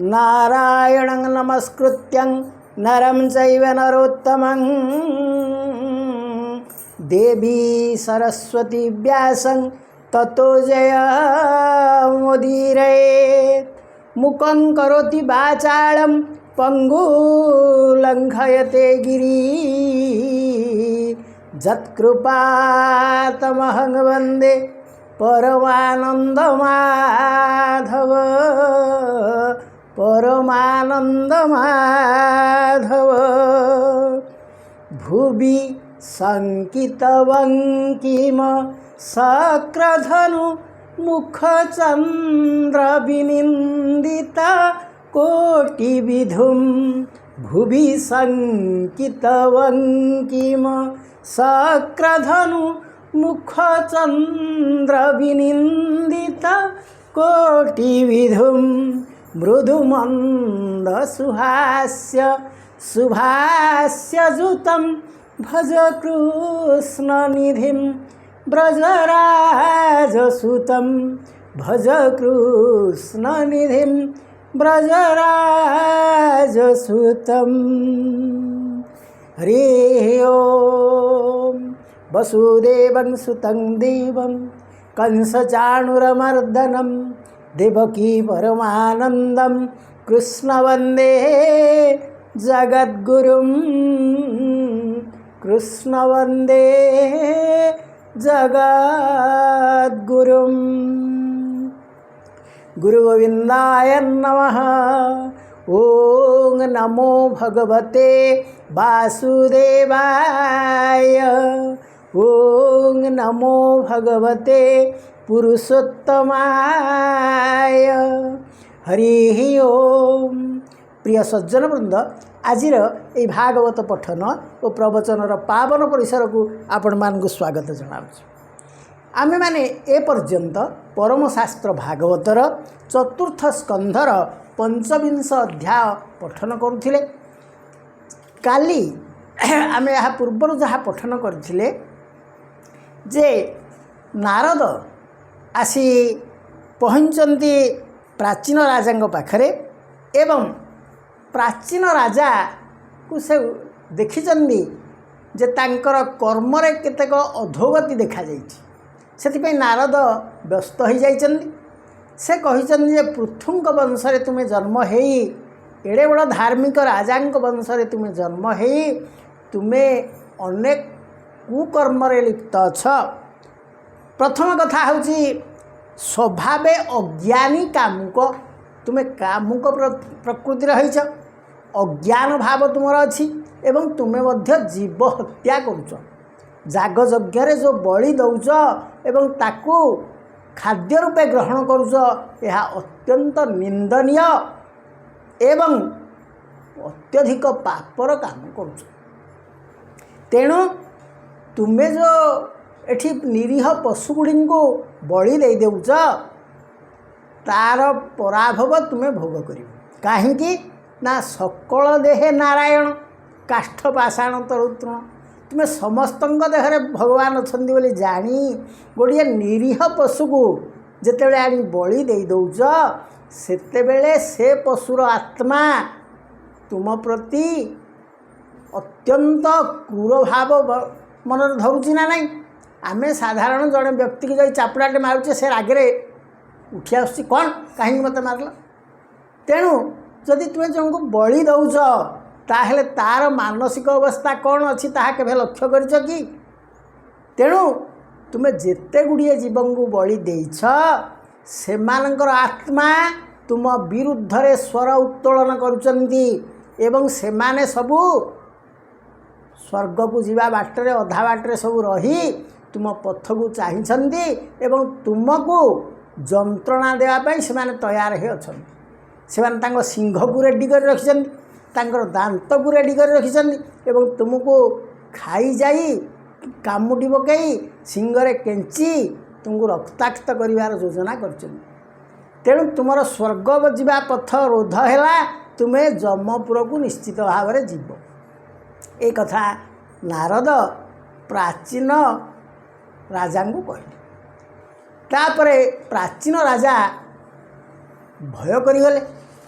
नारायणं नमस्कृत्यं नरं चैव नरोत्तमं देवी सरस्वती व्यासं ततो जयमुदीरयेत्। मुखं करोति वाचालं पङ्गुलङ्घयते गिरिं यत्कृपातमहं वन्दे परमानन्दमाधव परमानन्दमाधव। भुवि शङ्कितवङ्किम शक्रधनु मुखचन्द्रविनिन्दिता कोटिविधुं। भुवि शङ्कितवङ्किम शक्रधनु मुखचन्द्रविनिन्दिता कोटिविधुं। मृदुमन्दसुहास्य सुभास्यजुतं भज कृष्णनिधिं व्रजराजसुतं। भज कृष्णनिधिं व्रजराजसुतं। हरिः ओं। वसुदेवं सुतं देवं कंसचाणूरमर्दनं देवकी परमानन्दं कृष्ण वन्दे जगद्गुरुं। कृष्ण वन्दे जगद्गुरुं। गुरुगोविन्दाय नमः। ओं नमो भगवते वासुदेवाय। ओं नमो भगवते पुरुषोत्तमाय। हरिः ओम। प्रिय सज्जन वृंद, आजिर ये भागवत पठन और प्रवचनर पावन परिसर को आपण मानक स्वागत जनाऊँ। आमे माने ए पर्यंत परमशास्त्र भागवतर चतुर्थ स्कंधर पंचविंश अध्याय पठन करुथिले। काली आमे यहाँ पूर्वर जहाँ पठन करथिले जे नारद आसी पहुँचती प्राचीन राजा पाखरे एवं प्राचीन राजा को से देखिचंदी जे तांकर कर्मरे केतेक अधोगति देखा जाइछि। सेतिपई नारद व्यस्त हो जाइछन्ति। से कहिछन्ति जे पृथुंक वंशरे तुमे जन्म हेई एड़े बड़ धार्मिक राजांक वंशरे तुमे जन्म हेई तुमे अनेक कुकर्मरे लिप्त अछ। प्रथम कथा होछि स्वभावे अज्ञानी कामुक। तुमे कामुक प्रकृति रहिछ, अज्ञान भाव तुमर अछि एवं तुमे मध्य जीव हत्या करुछ। जागयज्ञ जो बलि दौच एवं ताकू खाद्य रूपे ग्रहण करुछ, यह अत्यंत निंदनीय एवं अत्यधिक पापर काम करुछ। तेणु तुमे जो एठी निरीह पशुगुड़ी को बलि दे देउछ तार पराभव तुम्हें भोग कर। कहीं ना सकल देहे नारायण काष्ठ पाषाण तरुतृण। तुम्हें समस्त देहरे भगवान अच्छा बोली जानी गोटे निरीह पशु को जितेबले आनी बलि दे दौच सेतेबेले से पशुर आत्मा तुम प्रति अत्यंत क्रूर भाव मन धरुची ना नहीं। आमे साधारण जड़े व्यक्ति की जो चापुड़ाटे मारुचे से रागे उठी आसुची कौन कहीं मत मारल। तेणु जदि तुम्हें जन को बलि दौच ताहले तार मानसिक अवस्था कौन अच्छी ताहा केभे लक्ष्य करिछ कि। तेणु तुम्हें जेते गुड़िए जीवन को बलि देइछ सेमानंकर आत्मा तुम विरुद्ध रे स्वर उत्तोलन करुचंती एवं सेमाने सबू स्वर्ग को जीवा बाटरे अधा बाटरे सबू रही तुम पथ को चाहिछंती एवं तुमको जंत्रणा देवाई से तैयार हो अच्छा। से सिंह को रेडी कर रखिछंती, तांकर दांत को रेडी कर रखिछंती एवं तुमको खाई जाई कामुटी पकई सिंगरे केंची तुमको रक्ताक्त करिवार योजना करछंती। तेणु तुमर स्वर्ग जीवा पथ रोध है तुम्हें जमपुर को निश्चित भाव में जीव। ए कथा नारद प्राचीन राजा को कहले। तापरे प्राचीन राजा भय करिगले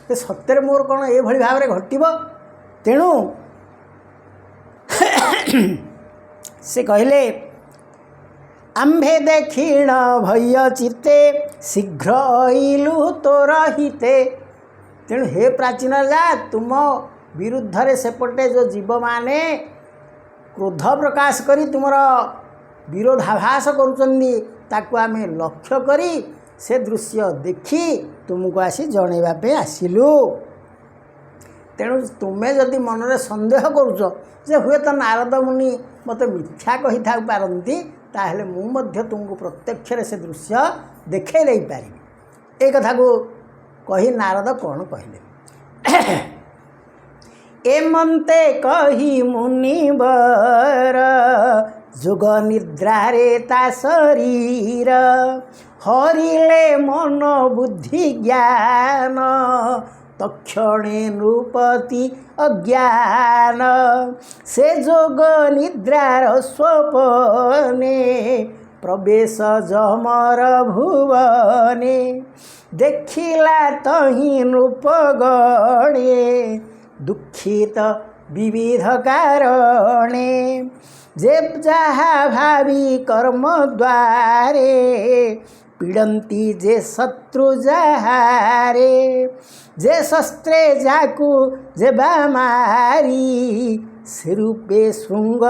ଯେ ସତରେ ମୋର କ'ଣ ଏଭଳି ଭାବରେ ଘଟିବ। ତେଣୁ ସେ କହିଲେ ଆମ୍ଭେ ଦେଖିଣ ଭୟ ଚିତେ ଶୀଘ୍ର ଅଇଲୁ ତୋର ହିତେ। ତେଣୁ ହେ ପ୍ରାଚୀନ ରାଜା, ତୁମ ବିରୁଦ୍ଧରେ ସେପଟେ ଯେଉଁ ଜୀବମାନେ କ୍ରୋଧ ପ୍ରକାଶ କରି ତୁମର ବିରୋଧାଭାସ କରୁଛନ୍ତି ତାକୁ ଆମେ ଲକ୍ଷ୍ୟ କରି ସେ ଦୃଶ୍ୟ ଦେଖି ତୁମକୁ ଆସି ଜଣାଇବା ପାଇଁ ଆସିଲୁ। ତେଣୁ ତୁମେ ଯଦି ମନରେ ସନ୍ଦେହ କରୁଛ ଯେ ହୁଏତ ନାରଦ ମୁନି ମୋତେ ମିଥ୍ୟା କହିଥାଇ ପାରନ୍ତି, ତାହେଲେ ମୁଁ ମଧ୍ୟ ତୁମକୁ ପ୍ରତ୍ୟକ୍ଷରେ ସେ ଦୃଶ୍ୟ ଦେଖାଇ ଦେଇପାରିବି। ଏ କଥାକୁ କହି ନାରଦ କ'ଣ କହିଲେ? ଏମନ୍ତେ କହି ମୁନିବର ଯୋଗ ନିଦ୍ରାରେ ତା ଶରୀର ହରିଲେ ମନ ବୁଦ୍ଧି ଜ୍ଞାନ ତକ୍ଷଣେ ନୃପତି ଅଜ୍ଞାନ। ସେ ଯୋଗ ନିଦ୍ରାର ସ୍ୱପନେ ପ୍ରବେଶ ଯମର ଭୁବନେ ଦେଖିଲା ତହିଁ ନୃପଗଣେ ଦୁଃଖିତ ବିବିଧ କାରଣେ। ଯେ ଯାହା ଭାବି କର୍ମ ଦ୍ୱାରେ ପୀଡ଼ନ୍ତି ଯେ ଶତ୍ରୁ ଯାହାରେ। ଯେ ଶସ୍ତ୍ରେ ଯାକୁ ଯେବା ମାରି ସେ ରୂପେ ଶୃଙ୍ଗ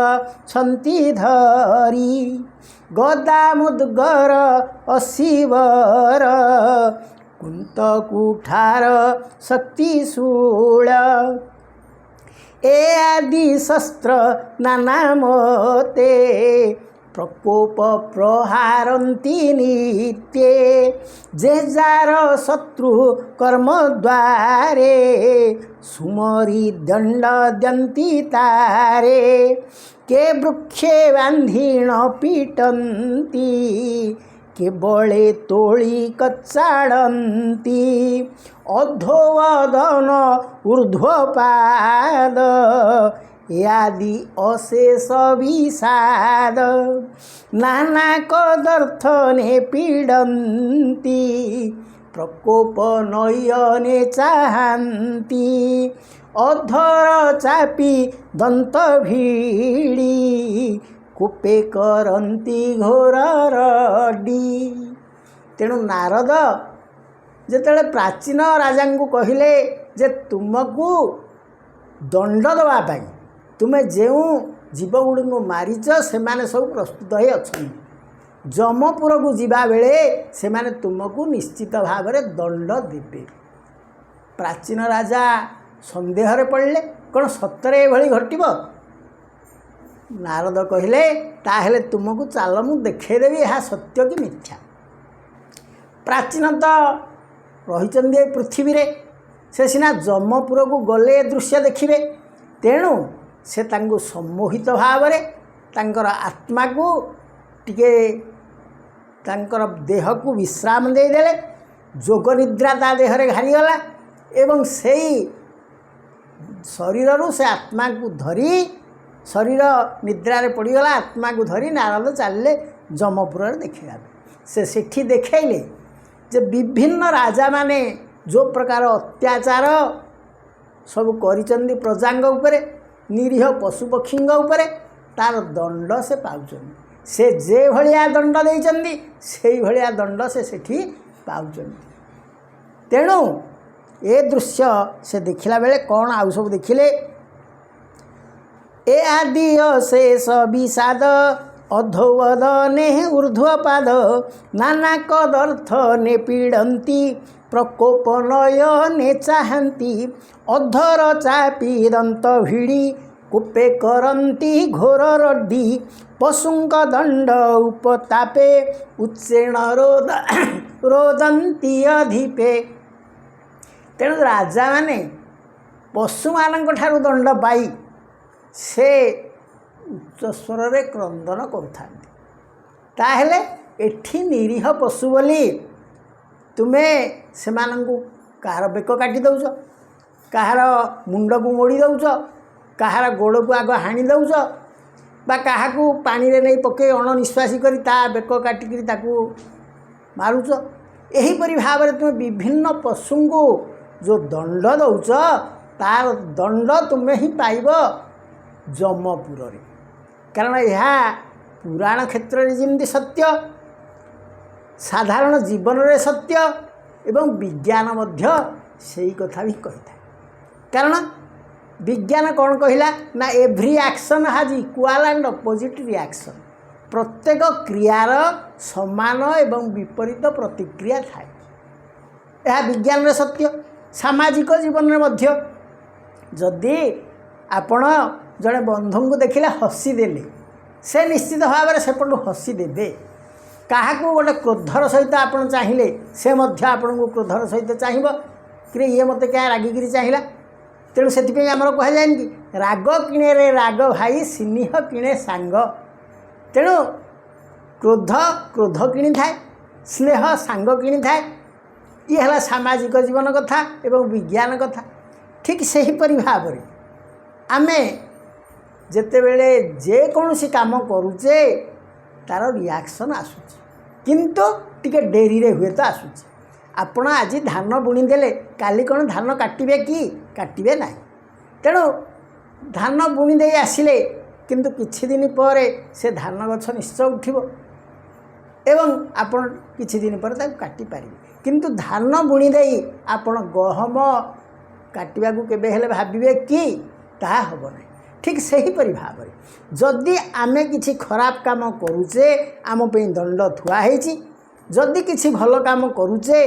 ଛନ୍ତି ଧରି। ଗଦା ମୁଦ୍ଗର ଅଶିବର କୁନ୍ତ କୁଠାର ଶକ୍ତି ଶୂଳ। ଏ ଆଦି ଶସ୍ତ୍ର ନାନା ମତେ ପ୍ରକୋପ ପ୍ରହାରନ୍ତି ନିତ୍ୟେ। ଯେ ଯାର ଶତ୍ରୁ କର୍ମ ଦ୍ୱାରେ ସୁମରି ଦଣ୍ଡ ଦିଅନ୍ତି ତାରେ। କେ ବୃକ୍ଷେ ବାନ୍ଧିଣ ପିଟନ୍ତି କେବଳେ ତୋଳି କଚାଡ଼ନ୍ତି। ଅଧୋବଦନ ଊର୍ଧ୍ୱପାଦ ଆଦି ଅଶେଷ ବିଷାଦ। ନାନା କଦର୍ଥନେ ପୀଡ଼ନ୍ତି ପ୍ରକୋପ ନୟନେ ଚାହାନ୍ତି। ଅଧର ଚାପି ଦନ୍ତ ଭିଡ଼ି କୂପେ କରନ୍ତି ଘୋର ରଡ଼ି। ତେଣୁ ନାରଦ ଯେତେବେଳେ ପ୍ରାଚୀନ ରାଜାଙ୍କୁ କହିଲେ ଯେ ତୁମକୁ ଦଣ୍ଡ ଦେବା ପାଇଁ ତୁମେ ଯେଉଁ ଜୀବଗୁଡ଼ିକୁ ମାରିଛ ସେମାନେ ସବୁ ପ୍ରସ୍ତୁତ ହୋଇ ଅଛନ୍ତି। ଯମପୁରକୁ ଯିବାବେଳେ ସେମାନେ ତୁମକୁ ନିଶ୍ଚିତ ଭାବରେ ଦଣ୍ଡ ଦେବେ। ପ୍ରାଚୀନ ରାଜା ସନ୍ଦେହରେ ପଡ଼ିଲେ, କ'ଣ ସତରେ ଏଭଳି ଘଟିବ? ନାରଦ କହିଲେ ତାହେଲେ ତୁମକୁ ଚାଲ ମୁଁ ଦେଖାଇଦେବି ଏହା ସତ୍ୟ କି ମିଥ୍ୟା। ପ୍ରାଚୀନ ତ ରହିଛନ୍ତି ଏ ପୃଥିବୀରେ, ସେ ସିନା ଯମପୁରକୁ ଗଲେ ଏ ଦୃଶ୍ୟ ଦେଖିବେ। ତେଣୁ ସେ ତାଙ୍କୁ ସମ୍ମୋହିତ ଭାବରେ ତାଙ୍କର ଆତ୍ମାକୁ ଟିକେ ତାଙ୍କର ଦେହକୁ ବିଶ୍ରାମ ଦେଇଦେଲେ। ଯୋଗ ନିଦ୍ରା ତା ଦେହରେ ଘାରିଗଲା ଏବଂ ସେଇ ଶରୀରରୁ ସେ ଆତ୍ମାକୁ ଧରି, ଶରୀର ନିଦ୍ରାରେ ପଡ଼ିଗଲା, ଆତ୍ମାକୁ ଧରି ନାରଦ ଚାଲିଲେ ଯମପୁରରେ ଦେଖାଇବା ପାଇଁ। ସେ ସେଠି ଦେଖାଇଲେ ଯେ ବିଭିନ୍ନ ରାଜାମାନେ ଯେଉଁ ପ୍ରକାର ଅତ୍ୟାଚାର ସବୁ କରିଛନ୍ତି ପ୍ରଜାଙ୍କ ଉପରେ, ନିରୀହ ପଶୁପକ୍ଷୀଙ୍କ ଉପରେ, ତା'ର ଦଣ୍ଡ ସେ ପାଉଛନ୍ତି। ସେ ଯେଭଳିଆ ଦଣ୍ଡ ଦେଇଛନ୍ତି ସେଇଭଳିଆ ଦଣ୍ଡ ସେ ସେଠି ପାଉଛନ୍ତି। ତେଣୁ ଏ ଦୃଶ୍ୟ ସେ ଦେଖିଲା ବେଳେ କ'ଣ ଆଉ ସବୁ ଦେଖିଲେ? ଏ ଆଦି ଅଶେଷ ବିଷାଦ ଅଧୋବଦନେ ଊର୍ଧ୍ୱପାଦ। ନାନା କଦର୍ଥନେ ପୀଡ଼ନ୍ତି ପ୍ରକୋପ ନୟନେ ଚାହାନ୍ତି। ଅଧର ଚାପି ଦନ୍ତ ଭିଡ଼ି କୂପେ କରନ୍ତି ଘୋର ରଡ଼ି। ପଶୁଙ୍କ ଦଣ୍ଡ ଉପତାପେ ଉଚ୍ଚେଣ ରୋଦନ୍ତି ଅଧିପେ। ତେଣୁ ରାଜାମାନେ ପଶୁମାନଙ୍କ ଠାରୁ ଦଣ୍ଡ ପାଇ ସେ ଉଚ୍ଚ ସ୍ୱରରେ କ୍ରନ୍ଦନ କରୁଥାନ୍ତି। ତାହେଲେ ଏଠି ନିରୀହ ପଶୁ ବୋଲି ତୁମେ ସେମାନଙ୍କୁ କାହାର ବେକ କାଟି ଦେଉଛ, କାହାର ମୁଣ୍ଡକୁ ମୋଡ଼ି ଦେଉଛ, କାହାର ଗୋଡ଼କୁ ଆଗ ହାଣି ଦେଉଛ, ବା କାହାକୁ ପାଣିରେ ନେଇ ପକାଇ ଅଣନିଶ୍ୱାସୀ କରି ତା ବେକ କାଟିକିରି ତାକୁ ମାରୁଛ। ଏହିପରି ଭାବରେ ତୁମେ ବିଭିନ୍ନ ପଶୁଙ୍କୁ जो दंड दौच तार दंड तुम्हें ही पाइब जमपुर रे। कारण यह पुराण क्षेत्र में जमी सत्य, साधारण जीवन रे सत्य एवं विज्ञान मध्य सही कथा भी कही था। कारण विज्ञान कौन कहला ना एव्री एक्शन हाज इक्वाल एंड अपोजिट रिएक्शन। प्रत्येक क्रियार समान एवं विपरीत प्रतिक्रिया थाए। यह विज्ञान रे सत्य। सामाजिक जीवन में मध्य जदि आपण जड़े बंधु को देखिले हसी देले से निश्चित भाव में सेपटू हसी देवे। क्या गोटे क्रोधर सहित आप चाहिए से आपन को क्रोधर सहित चाहब कि ये मत क्या रागिकी चाहिला। तेणु से आमर कहुए कि राग किणे रे राग भाई सिनिह किणे सांग। तेणु क्रोध क्रोध किणी थाए, स्नेह सांग किणी थाए। ये है सामाजिक जीवन कथा एवं विज्ञान कथा। ठीक से ही परि भाव में आमे जेतेबेले जेकोसी काम करुचे तार रिएक्शन आसूची, किंतु टिके डेरी रे हुए तो आसूची। आपण आज धान बुणी देले काली कौन धान काटिबे कि काटिबे ना। तेणु धान बुणी दे आसिले किंतु किछि दिन पर से धान गछ निश्चय उठिबो एवं आपण किछि दिन पर ताकु काटि पारिबे। किंतु धान बुणी दे आपण गहम काटिबा को केबे हेले भाबिबे कि ताहा हबो नै। ठीक से ही परि भाव में जदि आमे किछि खराब काम करुचे आम पे दंड थुआ है। जदि किछि भल काम करुचे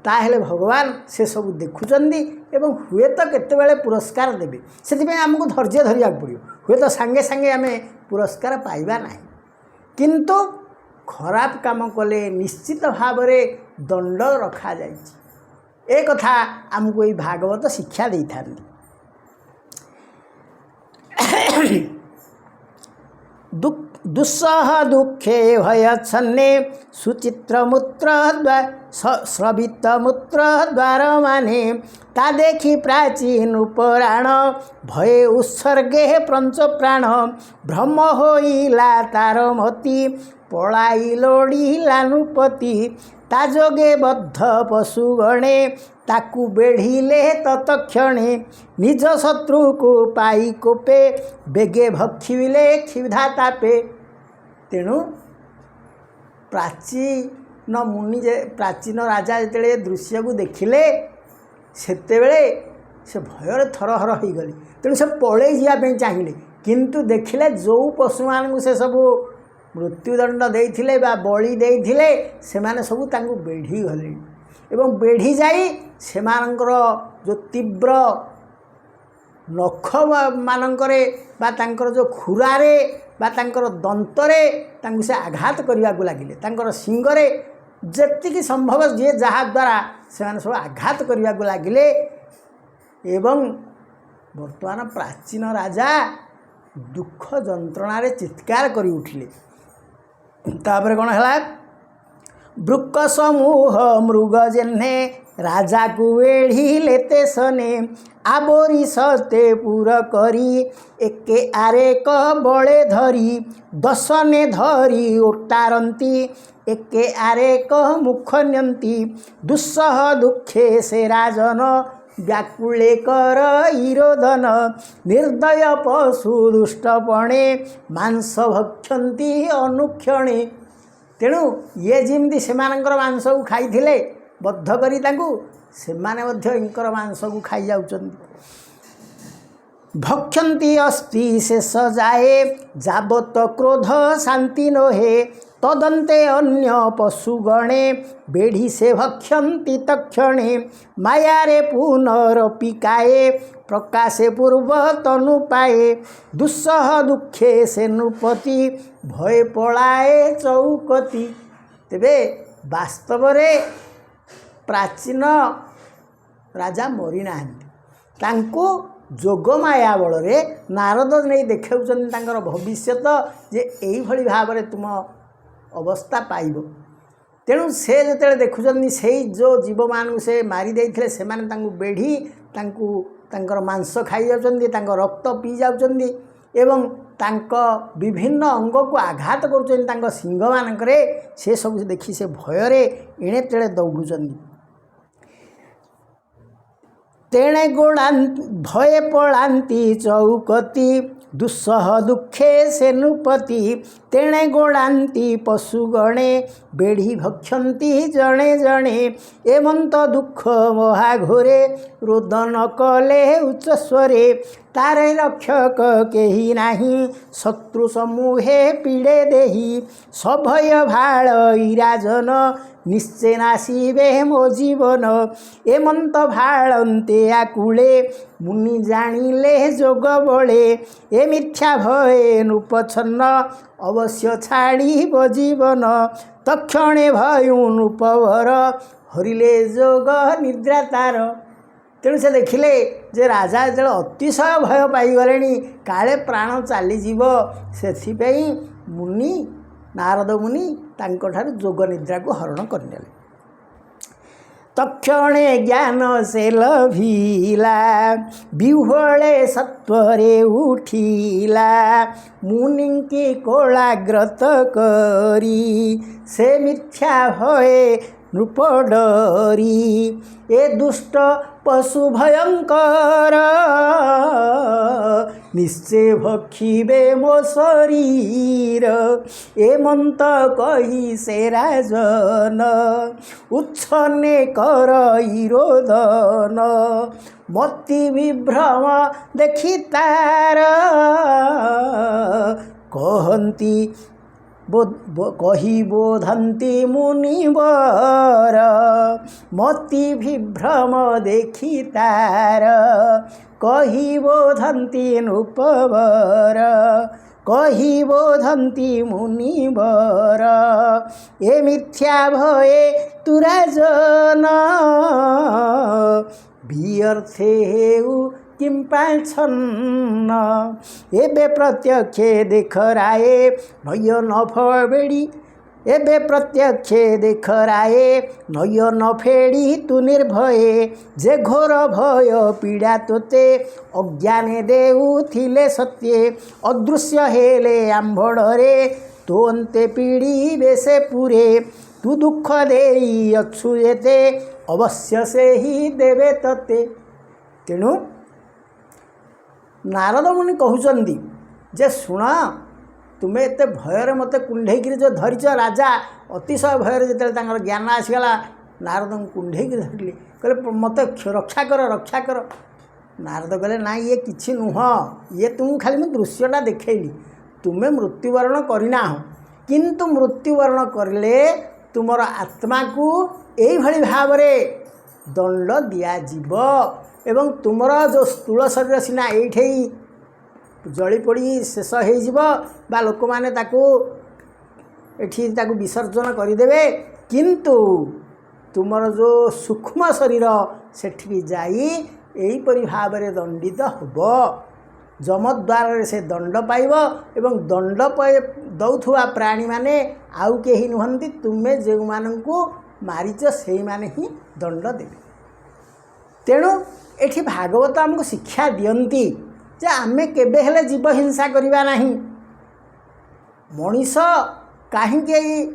ताहेले भगवान से सब देखुचंदी एवं हुए तो केतेबेले पुरस्कार देबे। सेति आमको धैर्य धरिया पड़ो। हुए तो सांगे सांगे आमे पुरस्कार पाइबा नहीं, किंतु खराब काम कले निश्चित भाव में दंड रखा जाइछि। ए कथा आमको ये भागवत शिक्षा दे था। दुस्सह दुखे भयच्छन्ने सुचित्रमूत्र स्रवितमूत्र द्वार माने ता देखी प्राचीन पुराण भये उत्सर्गे पंच प्राण भ्रम होइला तार मति पलाई लोड़ीला नृपति ता जोगे बद्ध पशुगणे ताकू बेढ़िले तत्क्षणे निज शत्रु को पाई कोपे बेगे भक्षिले क्षुधा तापे। तेणु प्राचीन मुनि प्राचीन राजा जिते दृश्य को देखिले सेतेबेले से भयर थरहर हो गले। तेणु से पड़े जावाई चाहिए, किंतु देखिले जो पशु मान से सबू मृत्युदंड देइथिले बा बलि देइथिले सेमाने सबू तांकु बेढ़ी गले एवं बेढ़ी जाई सेमानकर जो तीव्र नख मानकरे बा तांकर जो खुरारे बा तांकर दंतरे तांकु से आघात करने को लगिले। तांकर सिंगरे जेतिकी संभव जे जहा द्वारा सेमाने सब आघात करने को लगिले। एवं वर्तमान प्राचीन राजा दुख जंत्रणा चित्कार करी उठिले। तापर कौन है वृक्क समूह मृग जेन्हे राजा को वेढ़ी लेते सने आबोरी सते पूर करी एके आरेक बड़े धरी दशने धरी उतारती एके आरेक मुख न्यंती दुस्सह दुखे से राजन व्याकुले कर इरोदन निर्दय पशु दुष्टपणे मांस भक्षंती अनुक्षणे। तेणु ये जमी से मांस को खाई बद्ध करी सेमाने इंकर मांस को खाई जाउचंदी। भक्षंती अस्ति शेष जाए जाबत क्रोध शांति नोहे तदंते अन्य पशुगणे बेढ़ी से भक्षंती तक्षणे मायारे पुनरपिकाए प्रकाशे पूर्व तनु पाए दुस्सह दुखे से नृपति भय पलाए चौकती। तेबे वास्तव रे प्राचीन राजा मरी नाहांती जोग माया बल रे नारद नहीं देखाउछन तांकर भविष्यत जे एई भली भाव रे तुम अवस्था पाइब। तेणु से जो देखुं से जो जीव मान से मारी देइथिले सेमाने तांकु बेढ़ी तांकर मांस खाई जाउछंदी, तांकर रक्त पी जाउछंदी एवं तांक विभिन्न अंग को आघात करुछंदी तांक सिंह मानकरे। से सब देखी से भय रे एणे तेणे दौड़ुछंदी। तेणे गोड़ा भये पलांती चौकती दुस्सह दुखे से नृपति तेणे गोड़ाती पशुगणे बेढ़ी भक्षंती जणे जणे एमंत दुख महाघोरे रोदन कले उच्चस्वरे तारे रक्षक केही नाही शत्रु समूहे पीड़े देही सभय भाळ इराजन निश्चय नासिबे मो जीवन एमंत भाळंते आकुळे मुनि जानिले जोग बळे ए मिथ्या भये नृपछन्न अवश्य छाड़ीब जीवन तक्षणे भयु नृपवर हरिले जोग निद्रा तार। तेणु से देखिले जे राजा जो अतिशय भय पाईगले काले प्राण चलीजीव से मुनि नारद मुनि तांकोठार जोग निद्रा को हरण करने तक्षणे ज्ञान से लभिला विह्वले सत्वरे उठिला मुनि की कोलाग्रत करी से मिथ्या भये नृप डरी ए दुष्ट पशु भयंकर निश्चय भक्षिबे मो शरीर एमंत कही से राजन उच्छने कर इरोदन मति विभ्रम देखि तार कहती कही बोधंती मुनिवर मति विभ्रम देखि तार कही बोधंती नृपवर कही बोधंती मुनिवर ए मिथ्या भये तुराजन व्यर्थे हेउ किं पाछन्न एबे प्रत्यक्षे देखराए नय न फेड़ी एबे प्रत्यक्षे देखराए नय न फेड़ी तू निर्भये जे घोर भय पीड़ा तोते अज्ञाने देउथिले सत्ये अदृश्य हेले आंभड़े तो अंते पीड़ी बेसे पूरे तू दुख देई अछु एते अवश्य से ही देवे तते। तेणु नारद मुनि कहउचंदी जे शुण तुम्हें एत भयर मत कुंढेक जो धरीच राजा अतिशय भयर जो ज्ञान आसीगला नारद कुंढेक धरले कहले मत रक्षा कर। नारद कहले ना ये किछि नुह ये तुम खाली मैं दृश्यटा देखली तुम्हें मृत्युवरण करना हो किंतु मृत्युवरण करले तुमर आत्मा को यही भाव में दंड दियाजिब एवं तुमर जो स्थूल शरीर सीना ये जली पड़ी शेष हो लोक मैंने ताकू विसर्जन करदेवे किंतु तुमर जो सूक्ष्म शरीर सेठी जाई यहीपरि भाव में दंडित हो जमद्वार से दंड पाइब एवं दंड दौथुआ प्राणी माने आउ केही नुहंती तुम्हें जो मानू मारिच से माने ही दंड देवे। तेणु एठी भागवत आमको शिक्षा दियंती जे आमे केबे हेले जीव हिंसा करिबा नाही मनीष कहीं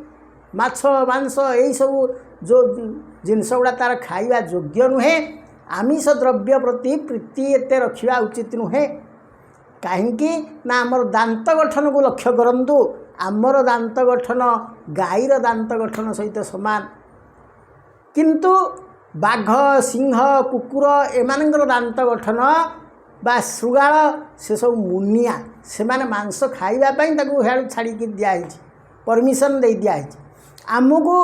माछ मांस यही सब जो जिनस गुड़ा तार खाइबा योग्य नुहे आमिष द्रव्य प्रति प्रीति एते रखिबा उचित नुहे कहीं ना आमर दांत गठन को लक्ष्य करंतु आमर दांत गठन गाईर दांत गठन सहित समान किंतु बाघ सिंह कुकुर एमानंकर दांत गठन बा श्रृगाल से सब मुनिया से माने मांस खाइबापी छाड़ी दिखाई परमिशन दे दिखाई आमको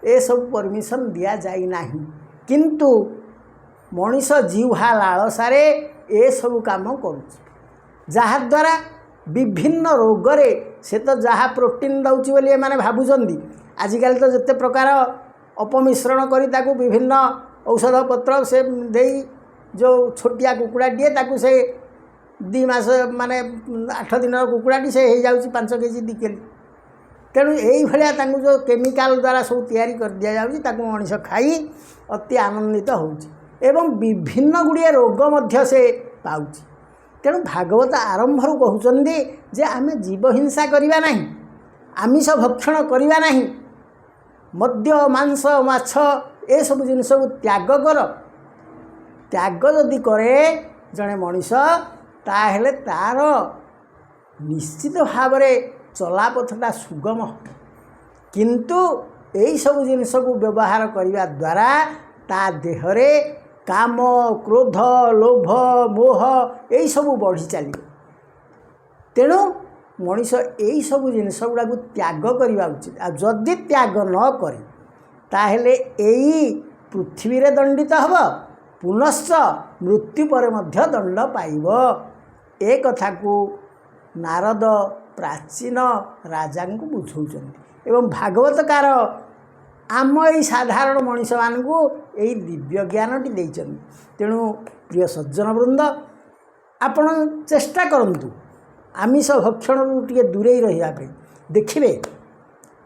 ए सब परमिशन दि जाई नाही किंतु मनीष जीवा लालसारे ए सब काम करुच्ची जहाद्वारा विभिन्न रोगरे से तो जहाँ प्रोटीन दौची बोली एमाने भावुचंदी आजिकल तो जिते प्रकार अपमिश्रण करी ताकू विभिन्न औषध पत्र से देई जो छोटिया कुकुड़ाटीए ताकू से 2 मास माने 8 दिन कुकुड़ाटी से हो जाऊँगी 5 केजी 2 केजी तेणु यही भाया जो केमिकाल द्वारा सब तैयारी कर दिया जाउची ताकू मनीष खाई अति आनंदित होउची एवं विभिन्न गुड़िया रोग मध्य से पाउची। तेणु भागवत आरंभरू कहउचंदी जे आमे जीव हिंसा करिबा नाही आमिष भक्षण करिबा नाही मद्य मांस माछ ए सब जिनस को त्याग कर त्याग जदि करे जड़े मनीष ताहेले तार निश्चित भाव चलापथटा सुगम हो किंतु यही सब जिनस को व्यवहार करने द्वारा ता देहरे काम क्रोध लोभ मोह यही सब बढ़ी चलो तेणु मनीष यही सब जिनस गुड़ा त्याग करवा उचित जदि त्याग न करे ताहेले यही पृथ्वी रे दंडित हब पुनश्च मृत्यु पर मध्य दंड पाइब ए कथा को नारद प्राचीन राजा को बुझाउछन्ति एवं भागवतकार आम यही साधारण मनीष मानू यही दिव्य ज्ञानटी देइछन्ति तेणु प्रिय सज्जन वृंद आपण चेष्टा करंतु आमिष भक्षण टे दूरे रहा देखिए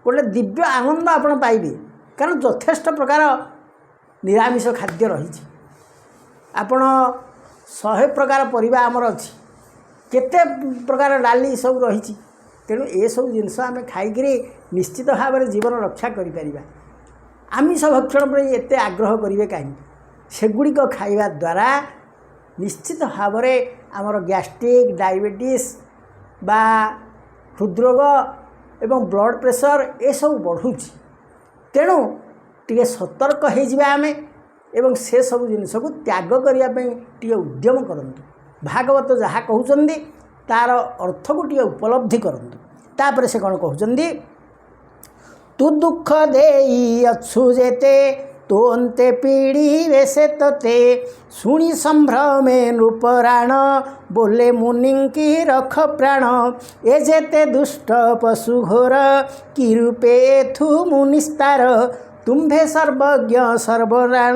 गोटे दिव्य आनंद आपण पाइबे कारण यथेष्ट प्रकार निरामिष खाद्य रही आपण 100 प्रकार परिबा आमर अच्छी केते प्रकार डाली सब रही तेणु ये सब जिनस आम खाई निश्चित भाव में जीवन रक्षा करें आमिष भक्षण पर एत आग्रह करेंगे कहीं सेगुड़िक खाइबा द्वारा निश्चित भाव में आमर गैस्ट्रिक डायबिटीज बा हृदरोग एवं ब्लड प्रेशर ये सब बढ़ुची तेणु टे सतर्क हो आमे एवं से सब जिनस को त्याग करने टे उद्यम करंतु भागवत जहाँ कहते तार अर्थ को टे उपलब्धि करंतु तापर से कौन कहते तू दुख देई अच्छु जेते तो अंते पीड़ी वैसे तते शुणी संभ्रमे नृपराण बोले मुनि की रख प्राण ए जेते दुष्ट पशु घोर कि रूपे थु मुनिस्तार तुम्भे सर्वज्ञ सर्वराण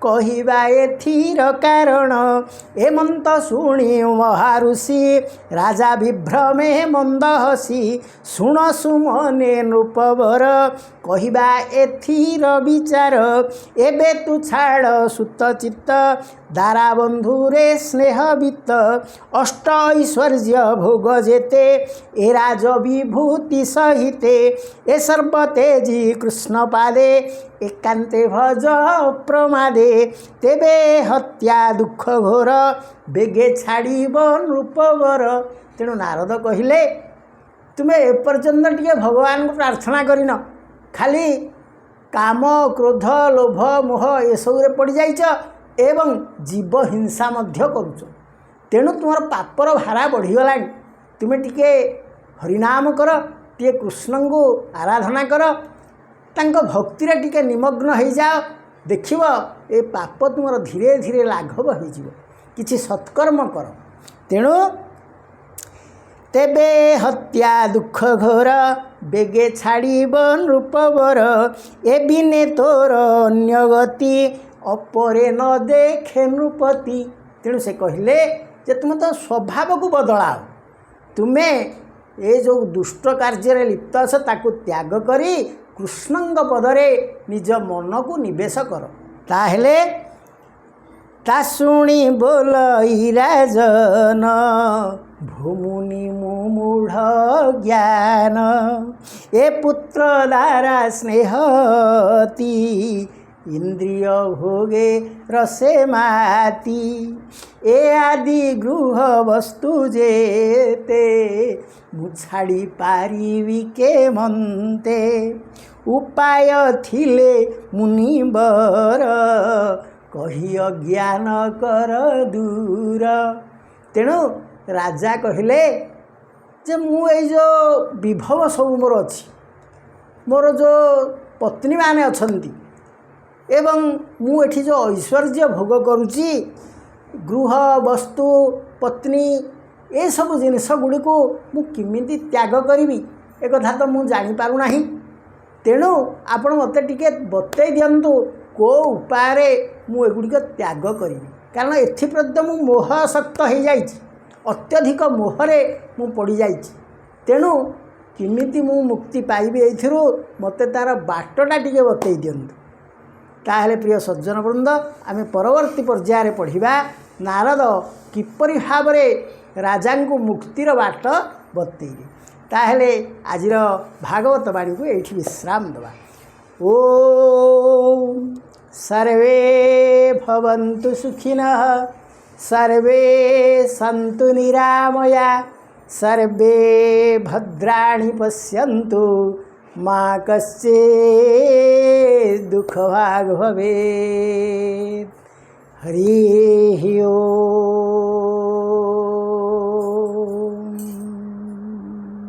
कहवा एथिर कारण एमंत शुणी महाऋषि राजा विभ्रमे मंद हसी शुण सुमने नृपवर कहवा एथिर विचार एबे तू छाड़ सुत चित्त दारा बंधुरे स्नेह वित्त अष्ट ऐश्वर्य भोग जेते ए राज विभूति सहिते ए सर्वतेजी कृष्ण पादे एकांते भज प्रमादे तेबे हत्या दुख घोर बेगे छाड़ब नृपवर तेणु नारद कहले तुम्हें एपर्यंत टे भगवान को प्रार्थना करन खाली काम क्रोध लोभ मोह ये सब पड़ जाइछ एवं जीव हिंसा मध्य करुच तेणु तुम पापर भारा बढ़ीगला तुम्हें टिके हरिनाम कर टे कृष्ण को आराधना कर तांको भक्ति रे टिके निमग्न हो जाओ देखिब ए पाप तुम धीरे धीरे लाघव हो किछि सत्कर्म कर तेणु तेबे हत्या दुख घोर बेगे छाड़ब नृपवर ए बिने तोर अन्य गति अपरे न देखे नृपति तेणु से कहले जे तुम तो स्वभाव को बदलाओ तुम्हें ये जो दुष्ट कार्य लिप्त अछ ताकू त्याग करी कृष्णंग पदरे निज मन को निवेश कर ताहेले ता शुणी बोल राजन भूमुनि मुमूढ़ ज्ञान ए पुत्र दारा स्नेहती इंद्रिय भोगे रसे माती ए आदि गृह वस्तु जेते मुछाड़ी पारिबी के मनते उपाय थिले मुनिवर कही अज्ञान कर दूर तेणु राजा कहले जे मु जो विभव सब मोर अच्छी मोर जो पत्नी माने अछंती एवं मु एठी जो ऐश्वर्य भोग करुची गृह वस्तु पत्नी ये सब जिनस गुड़ी को मु किमिति त्याग करी एक कथा तो मु जानी पारु नाही तेणु आपण मते टिके बतई दियंतु को उपाय मु एगुड़िक त्याग करी कारण एथिप्रति मु मोहसक्त हो जाइछि अत्यधिक मोहरे मु पड़ी जाइछि तेणु किमिति मु मुक्ति पाइबी एथिरु मते तार बाटटा टिके बतई दियंतु ताहेले प्रिय सज्जन वृंद आम परवर्ती पर्यायर पढ़िबा नारद किपरि भावरे राजा को मुक्तिर बाट बतईले ताहेले आजिर भागवत वाणी को एठी विश्राम दबा। ओम सर्वे भवन्तु सुखिनः सर्वे सन्तु निरामया सर्वे भद्राणि पश्यन्तु मा कश्चित् दुःखभाग् भवेत्। हरिः ओम्।